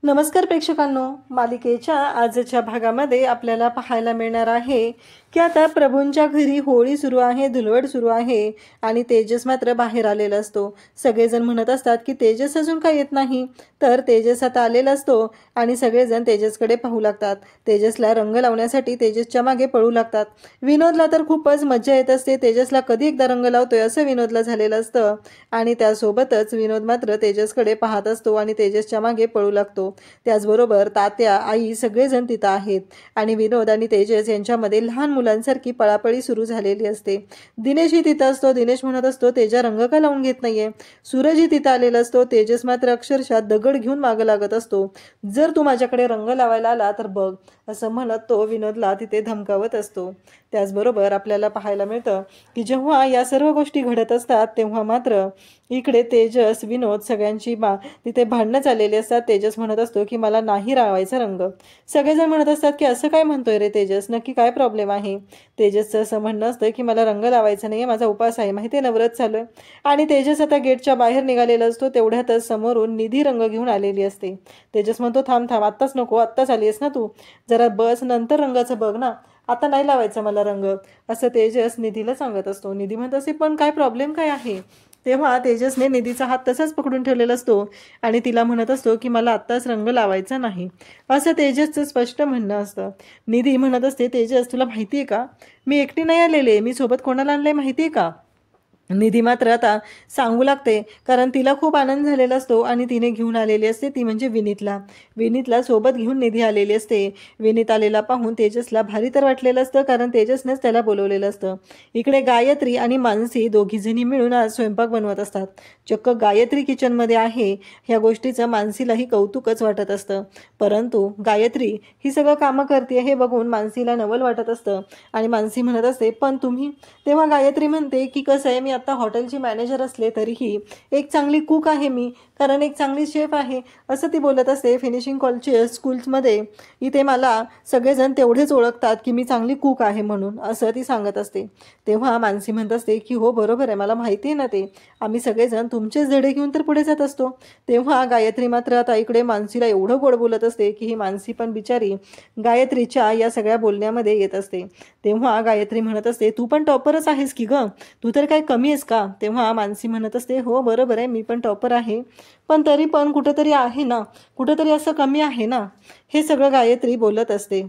नमस्कार प्रेक्षकांनो, मालिकेच्या आजच्या भागामध्ये आपल्याला पाहायला मिळणार आहे की आता प्रभूंच्या घरी होळी सुरू आहे, धुलवड सुरू आहे आणि तेजस मात्र बाहेर आलेला असतो। सगळेजण म्हणत असतात की तेजस अजून काय येत नाही, तर तेजस आता आलेला असतो आणि सगळेजण तेजसकडे पाहू लागतात। तेजसला रंग लावण्यासाठी तेजसच्या मागे पळू लागतात। विनोदला तर खूपच मजा येत असते, तेजसला कधी एकदा रंग लावतोय असं विनोदला झालेलं असतं आणि त्यासोबतच विनोद मात्र तेजसकडे पाहत असतो आणि तेजसच्या मागे पळू लागतो। त्याचबरोबर तात्या, आई सगळेजण तिथं आहेत आणि विनोद आणि तेजस यांच्यामध्ये लहान मुलांसारखी पळापळी सुरू झालेली असते। दिनेशही तिथं असतो। दिनेश म्हणत असतो तेजा रंग का लावून घेत नाहीये। सूरजही तिथं आलेला असतो। तेजस मात्र अक्षरशः दगड घेऊन मागे लागत असतो। जर तू माझ्याकडे रंग लावायला आला तर बघ, असं म्हणत तो विनोदला तिथे धमकावत असतो। त्याचबरोबर आपल्याला पाहायला मिळतं की जेव्हा या सर्व गोष्टी घडत असतात तेव्हा मात्र इकडे तेजस, विनोद सगळ्यांची तिथे भांडणं चाललेली असतात। तेजस म्हणत असतो की मला नाही लावायचा रंग। सगळेजण म्हणत असतात की असं काय म्हणतोय रे तेजस, नक्की काय प्रॉब्लेम आहे। तेजसचं असं म्हणणं असतं की मला रंग लावायचा नाही, माझा उपास आहे, माहिती आहे ना, व्रत चालू आहे। आणि तेजस आता गेटच्या बाहेर निघालेला असतो। तेवढ्यातच समोरून निधी रंग घेऊन आलेली असते। तेजस म्हणतो थांब थांब, आत्ताच नको, आत्ताच आली आहेस ना तू, जरा बस, नंतर रंगाचं बघ ना, आता नाही लावायचा मला रंग, असं तेजस निधीला सांगत असतो। निधी म्हणत असे पण काय प्रॉब्लेम काय आहे। तेव्हा तेजसने निधीचा हात तसाच पकडून ठेवलेला असतो आणि तिला म्हणत असतो की मला आत्ताच रंग लावायचा नाही, असं तेजसचं स्पष्ट म्हणणं असतं। निधी म्हणत असते तेजस तुला माहिती आहे का, मी एकटी नाही आलेले, मी सोबत कोणाला आणलंय माहिती आहे का। निधी मात्र आता सांगू लागते, कारण तिला खूप आनंद झालेला असतो आणि तिने घेऊन आलेली असते ती म्हणजे विनीतला सोबत घेऊन निधी आलेली असते। विनीत आलेला पाहून तेजसला भारी तर वाटलेलं असतं, कारण तेजसनेच त्याला बोलवलेलं असतं। इकडे गायत्री आणि मानसी दोघीजणी मिळून आज स्वयंपाक बनवत असतात। चक्क गायत्री किचनमध्ये आहे, ह्या गोष्टीचं मानसीलाही कौतुकच वाटत असतं। परंतु गायत्री ही सगळं कामं करते हे बघून मानसीला नवल वाटत असतं आणि मानसी म्हणत असते पण तुम्ही, तेव्हा गायत्री म्हणते की कसं आहे, मी आता हॉटेलची मॅनेजर असले तरीही एक चांगली कुक आहे मी, कारण एक चांगली शेफ आहे, असं ती बोलत असते। फिनिशिंग कॉलेज स्कूल्समध्ये इथे मला सगळेजण तेवढेच ओळखतात की मी चांगली कुक आहे म्हणून, असं ती सांगत असते। तेव्हा मानसी म्हणत असते की हो बरोबर आहे, मला माहिती आहे ना, ते आम्ही सगळेजण तुमचेच धडे घेऊन तर पुढे जात असतो। तेव्हा गायत्री मात्र आता इकडे मानसीला एवढं गोड बोलत असते की ही मानसी पण बिचारी गायत्रीच्या या सगळ्या बोलण्यामध्ये येत असते। तेव्हा गायत्री म्हणत असते तू पण टॉपरच आहेस की ग, तू तर काय कमी आहेस का। तेव्हा मानसी म्हणत असते हो बरोबर आहे, मी पण टॉपर आहे, पण तरी पण कुठंतरी आहे ना, कुठंतरी असं कमी आहे ना, हे सगळं गायत्री बोलत असते।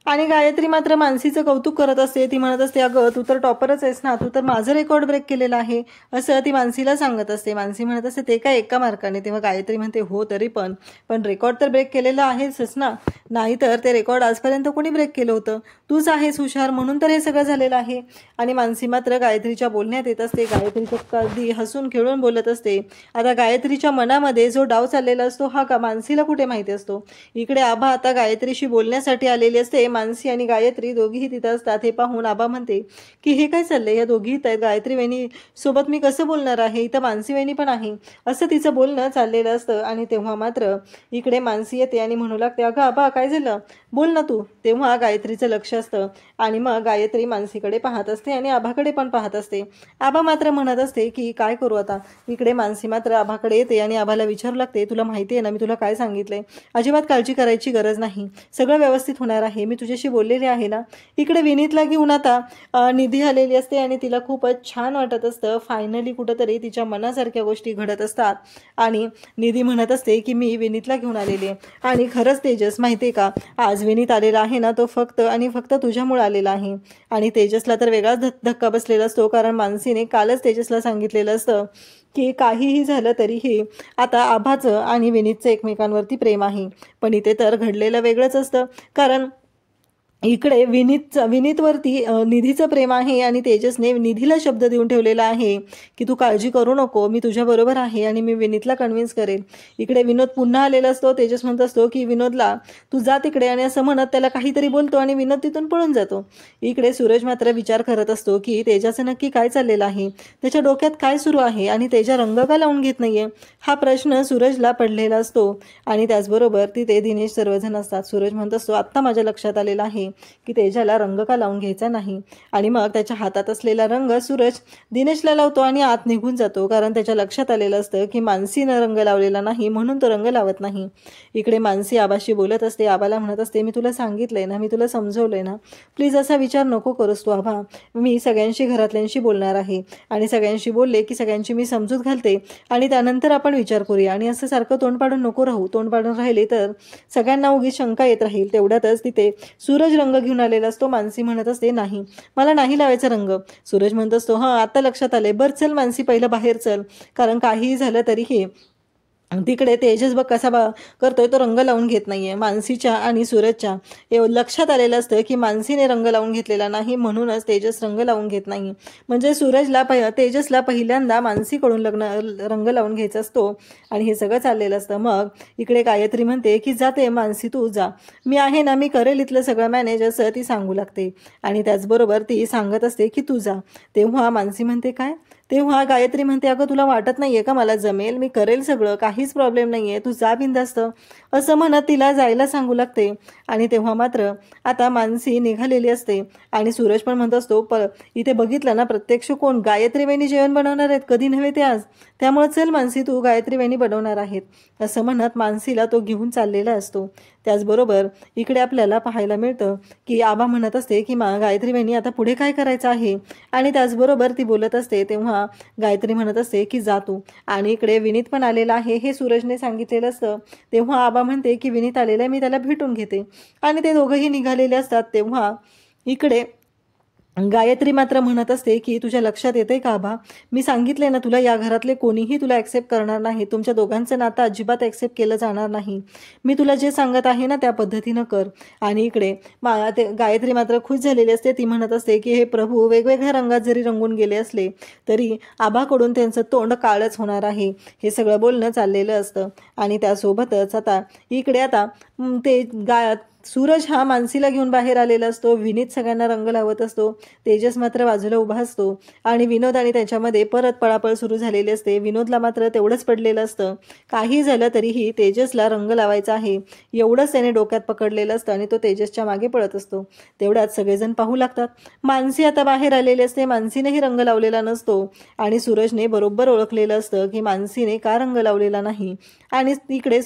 आणि गायत्री मात्र मानसीचं कौतुक करत असते। ती म्हणत असते अगं तू तर टॉपरच आहेस ना, तू तर माझं रेकॉर्ड ब्रेक केलेला आहे, असं ती मानसीला सांगत असते। मानसी म्हणत असते ते काय एका मार्काने। तेव्हा गायत्री म्हणते हो तरी पण रेकॉर्ड तर ब्रेक केलेलं आहेच ना, नाहीतर ते रेकॉर्ड आजपर्यंत कोणी ब्रेक केलं होतं, तूच आहेस हुशार म्हणून तर हे सगळं झालेलं आहे। आणि मानसी मात्र गायत्रीच्या बोलण्यात येत असते। गायत्रीचं अगदी हसून खेळून बोलत असते। आता गायत्रीच्या मनामध्ये जो डाव चाललेला असतो हा का मानसीला कुठे माहिती असतो। इकडे आभा आता गायत्रीशी बोलण्यासाठी आलेली असते। मानसी आणि गायत्री दोघीही तिथं असतात। हे पाहून आबा म्हणते की हे काय चाललंय, या दोघी आहेत, गायत्री वहिनी सोबत मी कसं बोलणार आहे, इथं मानसी वहिनी पण आहे, असं तिचं बोलणं चाललेलं असतं। आणि तेव्हा मात्र इकडे मानसी येते आणि म्हणू लागते अगं आबा काय झालं, बोल ना तू। तेव्हा गायत्रीचं लक्ष असतं आणि मग गायत्री मानसीकडे पाहत असते आणि आभाकडे पण पाहत असते। आबा मात्र म्हणत असते की काय करू आता। इकडे मानसी मात्र आभाकडे येते आणि आभाला विचारू लागते तुला माहिती आहे ना मी तुला काय सांगितलंय, अजिबात काळजी करायची गरज नाही, सगळं व्यवस्थित होणार आहे, मी तुझ्याशी बोललेले आहे ना। इकडे विनीतला घेऊन आता निधी आलेली असते आणि तिला खूपच छान वाटत असतं। फायनली कुठंतरी तिच्या मनासारख्या गोष्टी घडत असतात आणि निधी म्हणत असते की मी विनीतला घेऊन आलेली आहे आणि खरंच तेजस माहिती आहे का, आज विनीत आलेला आहे ना तो फक्त आणि फक्त तुझ्यामुळे आलेला आहे। आणि तेजसला तर वेगळाच धक्का बसलेला असतो, कारण मानसीने कालच तेजसला सांगितलेलं असतं की काहीही झालं तरीही आता आभाचं आणि विनीतचं एकमेकांवरती प्रेम आहे। पण इथे तर घडलेलं वेगळंच असतं, कारण इकडे विनीतवरती निधीचं प्रेम आहे आणि तेजसने निधीला शब्द देऊन ठेवलेला आहे की तू काळजी करू नको, मी तुझ्याबरोबर आहे आणि मी विनीतला कन्व्हिन्स करेन। इकडे विनोद पुन्हा आलेला असतो। तेजस म्हणत असतो की विनोदला तू जा तिकडे, आणि असं म्हणत त्याला काहीतरी बोलतो आणि विनोद तिथून पळून जातो। इकडे सूरज मात्र विचार करत असतो की तेजाचं नक्की काय चाललेलं आहे, त्याच्या डोक्यात काय सुरू आहे आणि तेजा रंग का लावून घेत नाहीये, हा प्रश्न सूरजला पडलेला असतो। आणि त्याचबरोबर तिथे दिनेश सर्वजण असतात। सूरज म्हणत असतो आत्ता माझ्या लक्षात आलेलं आहे की तेजाला रंग का लावून घ्यायचा नाही. आणि मग त्याच्या हातात असलेला रंग सूरज दिनेशला लावतो आणि आत निघून जातो, कारण त्याच्या लक्षात आलेलं असतं की मानसीनं रंग लावलेला नाही म्हणून तो रंग लावत नाही. इकडे मानसी आबाशी बोलत असते, आबाला म्हणत असते, मी तुला सांगितलंय ना, मी तुला समजवलंय ना, प्लीज असा विचार नको करूस तू आबा. मी सगळ्यांशी घरातल्यांशी बोलणार आहे आणि सगळ्यांशी बोलले की सगळ्यांची मी समजूत घालते आणि त्यानंतर आपण विचार करूया. आणि असं सारखं तोंड पाडून नको राहू. तोंड पाडून राहिले तर सगळ्यांना उगीच शंका येत राहील. तेवढ्यातच तिथे सूरज रंग घेऊन आलेला असतो. मानसी म्हणत असते, नाही, मला नाही लावायचा रंग. सूरज म्हणत असतो, हां आता लक्षात आले, बरं चल मानसी पहिलं बाहेर चल, कारण काहीही झालं तरीही तिकडे तेजस बघ कसा करतोय, तो रंग लावून घेत नाहीये. मानसीच्या आणि सूरजच्या लक्षात आलेलं असतं की मानसीने रंग लावून घेतलेला नाही म्हणूनच तेजस रंग लावून घेत नाही. म्हणजे तेजसला पहिल्यांदा मानसीकडून रंग लावून घ्यायचा असतो आणि हे सगळं चाललेलं असतं. मग इकडे गायत्री म्हणते की जाते मानसी, तू जा, मी आहे ना, मी करेल इथलं सगळं मॅनेज, असं ती सांगू लागते. आणि त्याचबरोबर ती सांगत असते की तू जा. तेव्हा मानसी म्हणते काय, तेव्हा गायत्री म्हणते, अगं तुला वाटत नाहीये का मला जमेल, मी करेल सगळं, काहीच प्रॉब्लेम नाहीये, तू जा बिंदास्त, असं म्हणत तिला जायला सांगू लागते. आणि तेव्हा मात्र आता मानसी निघालेली असते आणि सूरज पण म्हणत असतो, इथे बघितलं ना, प्रत्यक्ष कोण, गायत्री वहिनी जेवण बनवणार आहेत, कधी नव्हे ते आज, त्यामुळे चल मानसी, तू गायत्री वहिनी बनवणार आहेत, असं म्हणत मानसीला तो घेऊन चाललेला असतो. त्याचबरोबर इकडे आपल्याला पाहायला मिळतं की आबा म्हणत असते की गायत्री वहिनी आता पुढे काय करायचं आहे. आणि त्याचबरोबर ती बोलत असते तेव्हा गायत्री म्हणत असते की जा तू. आणि इकडे विनीत पण आलेला आहे हे सूरजने सांगितलेलं असतं. तेव्हा आबा म्हणते की विनीत आलेला आहे, मी त्याला भेटून घेते. आणि ते दोघंही निघालेले असतात. तेव्हा इकडे गायत्री मात्र म्हणत असते की तुझ्या लक्षात येते का आबा, मी सांगितले ना तुला, या घरातले कोणीही तुला ॲक्सेप्ट करणार नाही, तुमच्या दोघांचं नातं अजिबात ॲक्सेप्ट केलं जाणार नाही, मी तुला जे सांगत आहे ना त्या पद्धतीनं कर. आणि इकडे गायत्री मात्र खुश झालेली असते. ती म्हणत असते की हे प्रभू, वेगवेगळ्या रंगात जरी रंगून गेले असले तरी आबाकडून त्यांचं तोंड काळच होणार आहे, हे सगळं बोलणं चाललेलं असतं. आणि त्यासोबतच आता इकडे ते सूरज हा मानसीला घेऊन बाहेर आलेला असतो. विनीत सगळ्यांना रंग लावत असतो. तेजस मात्र बाजूला उभा असतो आणि विनोद आणि त्याच्यामध्ये परत पळापळ सुरू झालेली असते. विनोदला मात्र तेवढंच पडलेलं असतं, काही झालं तरीही तेजसला रंग लावायचा आहे एवढंच त्याने डोक्यात पकडलेलं असतं आणि तो तेजसच्या मागे पळत असतो. तेवढ्यात सगळेजण पाहू लागतात. मानसी आता बाहेर आलेली असते. मानसीनेही रंग लावलेला नसतो आणि सूरजने बरोबर ओळखलेलं असतं की मानसीने का रंग लावलेला नाही. आणि इकडे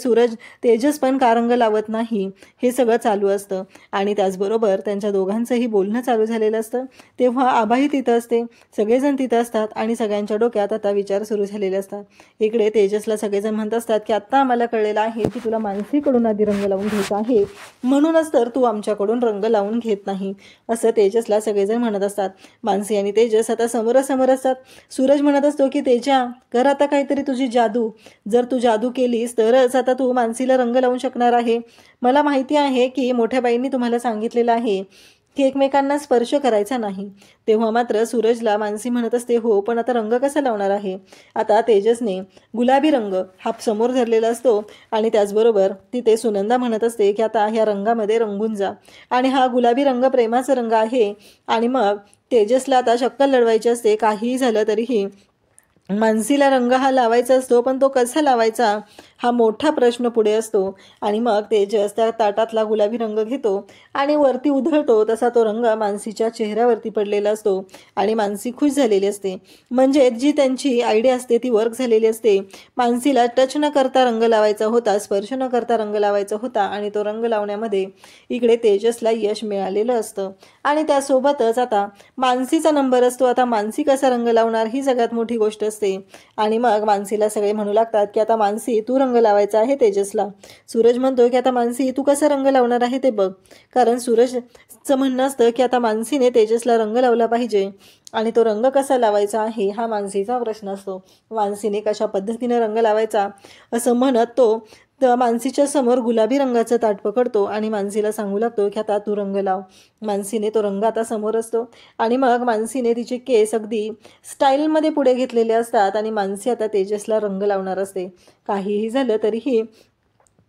तेजस पण का रंग लावत नाही हे सगळं चालू असतं. आणि त्याचबरोबर त्यांच्या दोघांचंही बोलणं चालू झालेलं असतं. तेव्हा आबाही तिथं असते, सगळेजण तिथं असतात आणि सगळ्यांच्या डोक्यात आता विचार सुरू झालेले असतात. इकडे तेजसला सगळेजण म्हणत असतात की आत्ता आम्हाला कळलेलं आहे की तुला मानसीकडून आधी रंग लावून घ्यायचा आहे, म्हणूनच तर तू आमच्याकडून रंग लावून घेत नाही, असं तेजसला सगळेजण म्हणत असतात. मानसी आणि तेजस आता समोरासमोर असतात. सूरज म्हणत असतो की तेजा, कर आता काहीतरी तुझी जादू, जर तू जादू केलीस तरच आता तू मानसीला रंग लावून शकणार आहे. मला माहिती आहे की मोठ्या बाईंनी तुम्हाला सांगितलेलं आहे की एकमेकांना स्पर्श करायचा नाही. तेव्हा मात्र सूरजला मानसी म्हणत असते, हो पण आता रंग कसा लावणार आहे. आता तेजसने गुलाबी रंग हा समोर धरलेला असतो आणि त्याचबरोबर तिथे सुनंदा म्हणत असते की आता ह्या रंगामध्ये रंगून जा. आणि हा गुलाबी रंग प्रेमाचा रंग आहे. आणि मग तेजसला आता शक्कल लढवायची असते. काहीही झालं तरीही मानसीला रंग हा लावायचा असतो, पण तो कसा लावायचा हा मोठा प्रश्न पुढे असतो. आणि मग तेजस त्या ताटातला गुलाबी रंग घेतो आणि वरती उधळतो. तसा तो रंग मानसीच्या चेहऱ्यावरती पडलेला असतो आणि मानसी खुश झालेली असते. म्हणजे जी त्यांची आयडिया असते ती वर्क झालेली असते. मानसीला टच न करता रंग लावायचा होता, स्पर्श न करता रंग लावायचा होता आणि तो रंग लावण्यामध्ये इकडे तेजसला यश मिळालेलं असतं. आणि त्यासोबतच आता मानसीचा नंबर असतो. आता मानसी कसा रंग लावणार ही सगळ्यात मोठी गोष्ट असते. आणि मग मानसीला सगळे म्हणू लागतात की आता मानसी तू रंग लावायचा आहे तेजसला. सूरज म्हणतोय की आता मानसी तू कसा रंग लावणार आहे ते बघ, कारण सूरजचं म्हणणं असतं की आता मानसीने तेजसला रंग लावला पाहिजे आणि तो रंग कसा लावायचा आहे हा मानसीचा प्रश्न असतो. मानसीने कशा पद्धतीने रंग लावायचा असं म्हणत तो मानसीच्या समोर गुलाबी रंगाचं ताट पकडतो आणि मानसीला सांगू लागतो की आता तू रंग लाव. मानसीने तो रंग आता समोर असतो आणि मग मानसीने तिचे केस अगदी स्टाईलमध्ये पुढे घेतलेले असतात आणि मानसी आता तेजसला रंग लावणार असते. काहीही झालं तरीही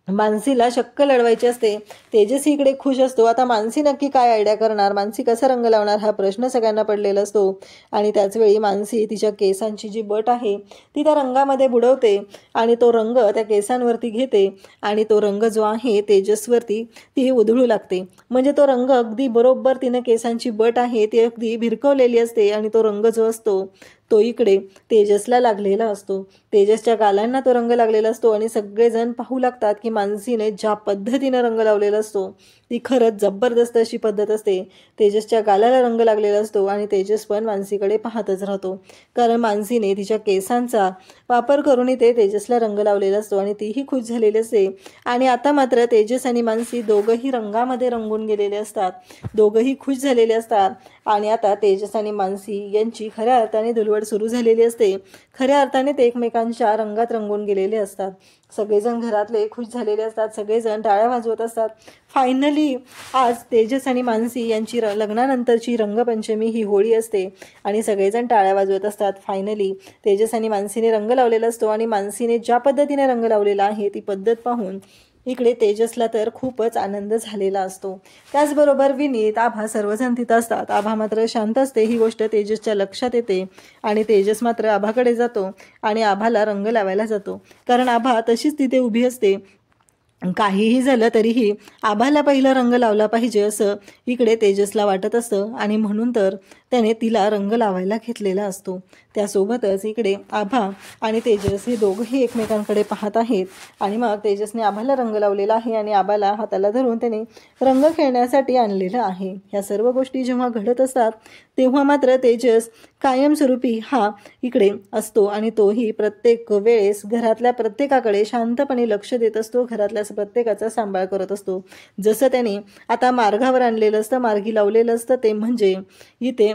मानसीला शक्क लढवायची असते. तेजस इकडे खुश असतो. आता मानसी नक्की काय आयडिया करणार, मानसी कसा रंग लावणार हा प्रश्न सगळ्यांना पडलेला असतो. आणि त्याचवेळी मानसी तिच्या केसांची जी बट आहे ती त्या रंगामध्ये बुडवते आणि तो रंग त्या केसांवरती घेते आणि तो रंग जो आहे तेजसवरती ती उधळू लागते. म्हणजे तो रंग अगदी बरोबर तिने केसांची बट आहे ती अगदी भिरकवलेली असते आणि तो रंग जो असतो तो इकडे तेजसला लागलेला असतो. तेजसच्या गालांना तो रंग लागलेला असतो आणि सगळेजण पाहू लागतात की मानसीने ज्या पद्धतीने रंग लावलेला असतो ती खरंच जबरदस्त अशी पद्धत असते. तेजसच्या गालाला रंग लागलेला असतो आणि तेजस पण मानसीकडे पाहतच राहतो, कारण मानसीने तिच्या केसांचा वापर करून ते तेजसला रंग लावलेला असतो आणि तीही खुश झालेली असते. आणि आता मात्र तेजस आणि मानसी दोघंही रंगामध्ये रंगून गेलेले असतात, दोघंही खुश झालेले असतात. आणि आता तेजस आणि मानसी यांची खऱ्या अर्थाने धुलवड सुरू झालेली असते. खऱ्या अर्थाने ते एकमेकांच्या रंगात रंगून गेलेले असतात. सगळेजण घरातले खुश झालेले असतात, सगळेजण टाळ्या वाजवत असतात. फायनली आज तेजस आणि मानसी यांची लग्नानंतरची रंगपंचमी ही होळी असते आणि सगळेजण टाळ्या वाजवत असतात. फायनली तेजस आणि मानसीने रंग लावलेला असतो आणि मानसीने ज्या पद्धतीने रंग लावलेला आहे ती पद्धत पाहून इकडे तेजसला तर खूपच आनंद झालेला असतो. त्याचबरोबर विनीत, आभा सर्वजण तिथं असतात. आभा मात्र शांत असते. ही गोष्ट तेजसच्या लक्षात येते आणि तेजस मात्र आभाकडे जातो आणि आभाला रंग लावायला जातो, कारण आभा तशीच तिथे उभी असते. काहीही झालं तरीही आभाला पहिला रंग लावला पाहिजे असं इकडे तेजसला वाटत असतं आणि म्हणून तर त्याने तिला रंग लावायला घेतलेला असतो. त्यासोबतच इकडे आभा आणि तेजस हे दोघंही एकमेकांकडे पाहत आहेत आणि मग तेजसने आभाला रंग लावलेला आहे आणि आभाला हाताला धरून त्याने रंग खेळण्यासाठी आणलेलं आहे. ह्या सर्व गोष्टी जेव्हा घडत असतात तेव्हा मात्र तेजस कायमस्वरूपी हा इकडे असतो आणि तोही प्रत्येक वेळेस घरातल्या प्रत्येकाकडे शांतपणे लक्ष देत असतो, घरातल्या प्रत्येकाचा सांभाळ करत असतो. जसं त्याने आता मार्गावर आणलेलं असतं, मार्गी लावलेलं असतं ते म्हणजे इथे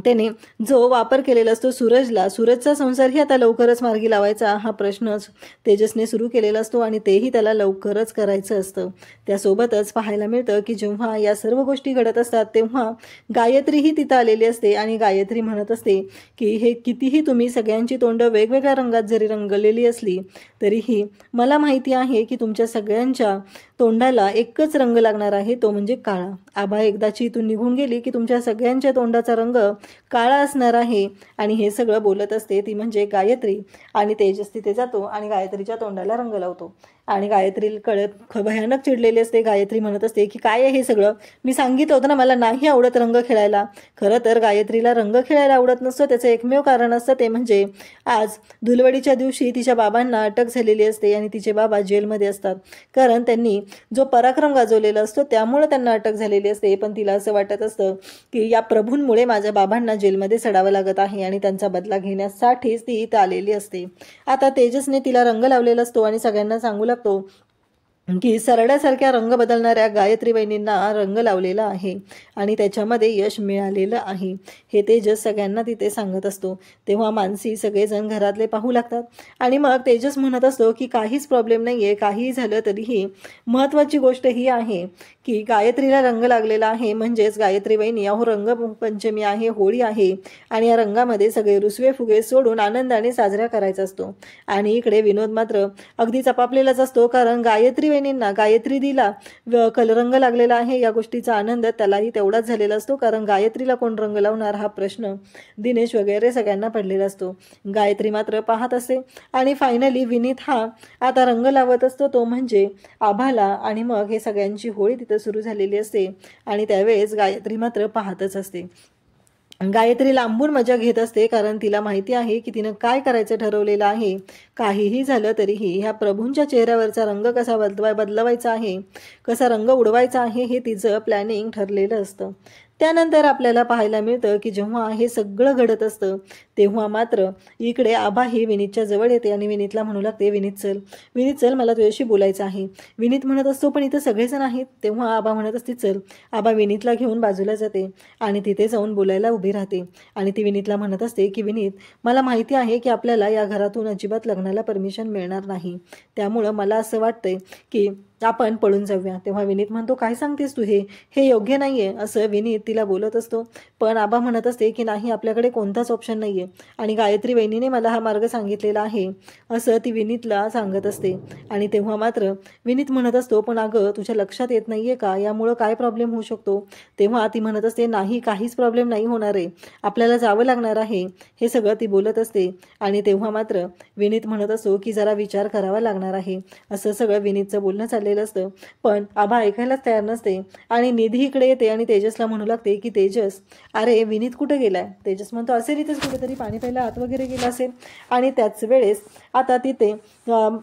त्याने जो वापर केलेला असतो सूरजचा संसारही आता लवकरच मार्गी लावायचा हा प्रश्नच तेजसने सुरू केलेला असतो आणि तेही त्याला लवकरच करायचं असतं. त्यासोबतच पाहायला मिळतं की जेव्हा या सर्व गोष्टी घडत असतात तेव्हा गायत्रीही तिथं आलेली असते आणि गायत्री म्हणत असते की हे कितीही तुम्ही सगळ्यांची तोंड वेगवेगळ्या रंगात जरी रंगलेली असली तरीही मला माहिती आहे की तुमच्या सगळ्यांच्या तोंडाला एकच रंग लागणार आहे, तो म्हणजे काळा. आभा एकदाची इथून निघून गेली की तुमच्या सगळ्यांच्या तोंडाचा रंग काळा असणार आहे. आणि हे सगळं बोलत असते ती म्हणजे गायत्री आणि तेजस तिथे जातो आणि गायत्रीच्या तोंडाला रंग लावतो आणि गायत्रीकडे भयानक चिडलेली असते. गायत्री म्हणत असते की काय आहे हे सगळं, मी सांगितलं होतं ना मला नाही आवडत रंग खेळायला. खरं तर गायत्रीला रंग खेळायला आवडत नसतं, त्याचं एकमेव कारण असतं ते म्हणजे आज धुलवडीच्या दिवशी तिच्या बाबांना अटक झालेली असते आणि तिचे बाबा जेलमध्ये असतात, कारण त्यांनी जो पराक्रम गाजवलेला असतो त्यामुळे त्यांना अटक झालेली असते. पण तिला असं वाटत असतं की या प्रभूंमुळे माझ्या बाबांना जेलमध्ये सडावं लागत आहे आणि त्यांचा बदला घेण्यासाठीच ती इथं आलेली असते. आता तेजसने तिला रंग लावलेला असतो आणि सगळ्यांना सांगू लागतो की सरड्यासारख्या रंग बदलणाऱ्या गायत्री बहिणींना रंग लावलेला आहे आणि त्याच्यामध्ये यश मिळालेलं आहे, हे तेजस सगळ्यांना तिथे सांगत असतो. तेव्हा मानसी सगळेजण घरातले पाहू लागतात आणि मग तेजस म्हणत असतो की काहीच प्रॉब्लेम नाही आहे, काहीही झालं तरीही महत्त्वाची गोष्ट ही आहे की गायत्रीला रंग लागलेला आहे, म्हणजेच गायत्री बहिणी अहो रंगपंचमी आहे, होळी आहे आणि या रंगामध्ये सगळे रुसवे फुगे सोडून आनंदाने साजरा करायचा असतो. आणि इकडे विनोद मात्र अगदी चपापलेलाच असतो, कारण गायत्री बहिणींना गायत्री दिला रंग लागलेला आहे या गोष्टीचा आनंद त्यालाही तेवढाच झालेला असतो, कारण गायत्रीला कोण रंग लावणार हा प्रश्न दिनेश वगैरे सगळ्यांना पडलेला असतो. गायत्री मात्र पाहत असते आणि फायनली विनीत हा आता रंग लावत असतो, तो म्हणजे आभाला. आणि मग हे सगळ्यांची होळी तिथं सुरू झालेली असते आणि त्यावेळेस गायत्री मात्र पाहतच असते. गायत्री लांबून मजा घेत असते, कारण तिला माहिती आहे की तिनं काय करायचं ठरवलेलं आहे. काहीही झालं तरीही ह्या प्रभूंच्या चेहऱ्यावरचा रंग कसा बदलवायचा आहे, कसा रंग उडवायचा आहे हे तिचं प्लॅनिंग ठरलेलं असतं. त्यानंतर आपल्याला पाहायला मिळतं की जेव्हा हे सगळं घडत असतं तेव्हा मात्र इकडे आभा ही विनीतच्या जवळ येते आणि विनीतला म्हणू लागते विनीत चल मला तुझ्याशी बोलायचं आहे. विनीत म्हणत असतो पण इथं सगळेजण आहेत. तेव्हा आभा म्हणत असते चल. आभा विनीतला घेऊन बाजूला जाते आणि तिथे जाऊन बोलायला उभी राहते आणि ती विनीतला म्हणत असते की विनीत मला माहिती आहे की आपल्याला या घरातून अजिबात लग्नाला परमिशन मिळणार नाही, त्यामुळं मला असं वाटतंय की आपण पळून जाऊया. तेव्हा विनीत म्हणतो काय सांगतेस तू, हे योग्य नाहीये असं विनीत तिला बोलत असतो. पण आबा म्हणत असते की नाही आपल्याकडे कोणताच ऑप्शन नाहीये, आहे आणि गायत्री वहिनीने मला हा मार्ग सांगितलेला आहे असं ती विनीतला सांगत असते. आणि तेव्हा मात्र विनीत म्हणत असतो, पण अगं तुझ्या लक्षात येत नाहीये का यामुळं काय प्रॉब्लेम होऊ शकतो. तेव्हा ती म्हणत असते, नाही काहीच प्रॉब्लेम नाही होणार आहे, आपल्याला जावं लागणार आहे, हे सगळं ती बोलत असते. आणि तेव्हा मात्र विनीत म्हणत असतो की जरा विचार करावा लागणार आहे. असं सगळं विनीतचं बोलणं चाललेलं असतं. पण आभा ऐकायलाच तयार नसते आणि निधी इकडे येते आणि तेजसला म्हणू लागते की तेजस, अरे विनीत कुठे गेलाय. तेजस म्हणतो, असेल इथेच कुठेतरी, पाणी प्यायला आत वगैरे गेला असेल. आणि त्याच वेळेस आता तिथे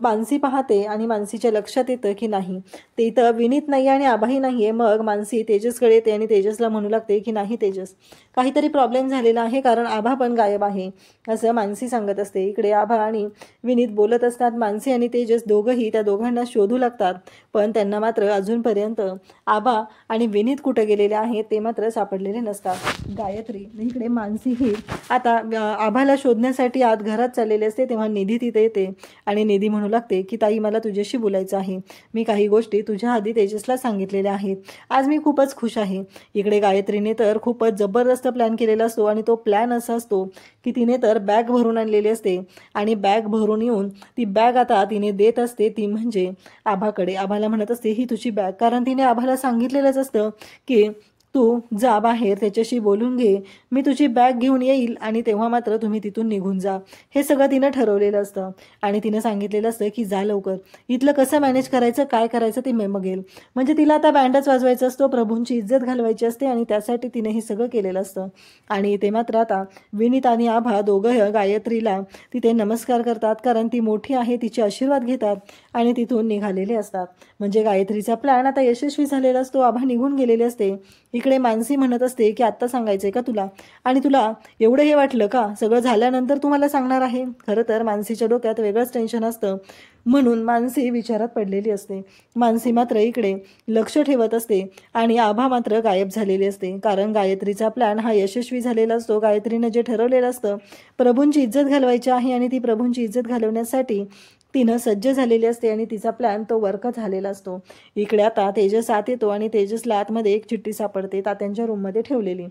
मानसी पाहते आणि मानसीच्या लक्षात येतं की नाही, ते इथं विनीत नाही आणि आभाही नाहीये. मग मानसी तेजसकडे येते आणि तेजसला म्हणू लागते की नाही तेजस, काहीतरी प्रॉब्लेम झालेला आहे, कारण आभा पण गायब आहे असं मानसी सांगत असते. इकडे आभा आणि विनीत बोलत असतात. मानसी आणि तेजस दोघंही त्या दोघांना शोधू लागतात, पण त्यांना मात्र अजूनपर्यंत आभा आणि विनीत कुठे गेलेले आहेत ते मात्र सापडलेले नसतात. गायत्री इकडे मानसी ही आता आभाला शोधण्यासाठी आत घरात चाललेले असते. तेव्हा निधी तिथे येते आणि निधी म्हणू लागते की ताई, मला तुझ्याशी बोलायचं आहे, मी काही गोष्टी तुझ्या आधी तेजसला सांगितलेल्या आहेत, आज मी खूपच खुश आहे. इकडे गायत्रीने तर खूपच जबरदस्त प्लॅन केलेला असतो आणि तो प्लॅन असा असतो की तिने तर बॅग भरून आणलेली असते आणि बॅग भरून येऊन ती बॅग आता तिने देत असते, ती म्हणजे आभाकडे. आभाला म्हणत असते, ही तुझी बॅग, कारण तिने आभाला सांगितलेलंच असतं की तू जा बाहेर, त्याच्याशी बोलून घे, मी तुझी बॅग घेऊन येईल आणि तेव्हा मात्र तुम्ही तिथून निघून जा. हे सगळं तिनं ठरवलेलं असतं आणि तिनं सांगितलेलं असतं की जा लवकर, इथलं कसं मॅनेज करायचं, काय करायचं ते मी बघेल. म्हणजे तिला आता बँडच वाजवायचा असतो, प्रभूंची इज्जत घालवायची असते आणि त्यासाठी तिने हे सगळं केलेलं असतं. आणि ते मात्र आता विनीत आणि आभा दोघं गायत्रीला तिथे नमस्कार करतात, कारण ती मोठी आहे, तिचे आशीर्वाद घेतात आणि तिथून निघालेले असतात. म्हणजे गायत्रीचा प्लॅन आता यशस्वी झालेला असतो. आभा निघून गेलेले असते. इकडे मानसी म्हणत असते की आत्ता सांगायचंय का तुला, आणि तुला एवढं हे वाटलं का, सगळं झाल्यानंतर तुम्हाला सांगणार आहे. खरं तर मानसीच्या डोक्यात वेगळंच टेन्शन असतं, म्हणून मानसी विचारात पडलेली असते. मानसी मात्र इकडे लक्ष ठेवत असते आणि आभा मात्र गायब झालेली असते, कारण गायत्रीचा प्लॅन हा यशस्वी झालेला असतो. गायत्रीनं जे ठरवलेलं असतं, प्रभूंची इज्जत घालवायची आहे आणि ती प्रभूंची इज्जत घालवण्यासाठी तिनं सज्ज झालेली असते आणि तिचा प्लॅन तो वर्क झालेला असतो. इकडे आता तेजस आत येतो आणि तेजसला आतमध्ये एक चिठ्ठी सापडते तात्यांच्या रूममध्ये ठेवलेली.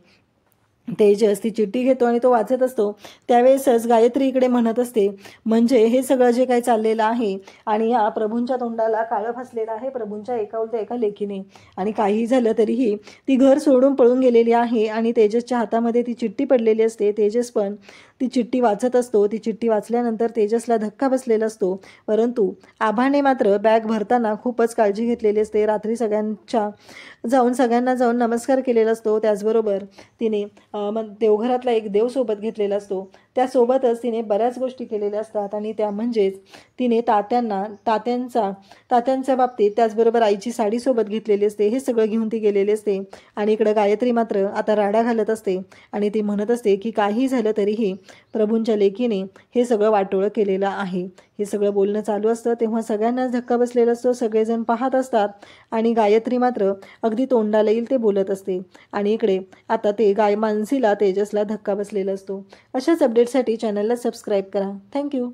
तेजस ती चिठ्ठी घेतो आणि तो वाचत असतो. त्यावेळेसच गायत्री इकडे म्हणत असते, म्हणजे हे सगळं जे काही चाललेलं आहे आणि या प्रभूंच्या तोंडाला काळं फासलेलं आहे प्रभूंच्या एका लेखीने, आणि काही झालं तरीही ती घर सोडून पळून गेलेली आहे आणि तेजसच्या हातामध्ये ती चिठ्ठी पडलेली असते. तेजस पण ती चिठ्ठी वाचत असतो. ती चिठ्ठी वाचल्यानंतर तेजसला धक्का बसलेला असतो, परंतु आभाने मात्र बॅग भरताना खूपच काळजी घेतलेली असते. रात्री सगळ्यांना जाऊन नमस्कार केलेला असतो. त्याचबरोबर तिने देवघरातला एक देव सोबत घेतलेला असतो. त्यासोबतच तिने बऱ्याच गोष्टी केलेल्या असतात आणि त्या म्हणजेच तिने तात्यांच्या बाबतीत त्याचबरोबर आईची साडी सोबत घेतलेली असते. हे सगळं घेऊन ती गेलेली असते. आणि इकडं गायत्री मात्र आता राडा घालत असते आणि ती म्हणत असते की काही झालं तरीही प्रभूंच्या लेकीने हे सगळं वाटोळं केलेलं आहे. हे सगळं बोलणं चालू असतं तेव्हा सगळ्यांनाच धक्का बसलेला असतो. सगळेजण पाहत असतात आणि गायत्री मात्र अगदी तोंडाला येईल ते बोलत असते. आणि इकडे आता ते मानसीला तेजसला धक्का बसलेला असतो. अशाच अपडेटसाठी चॅनलला सबस्क्राईब करा. थँक्यू.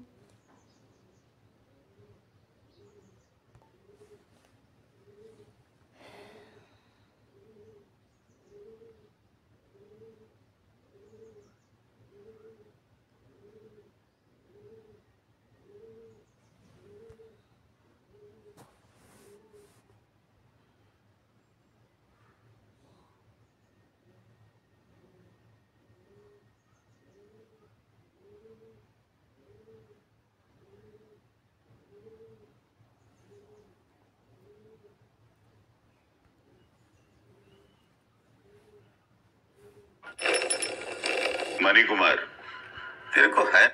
मणि कुमार, तेरे को है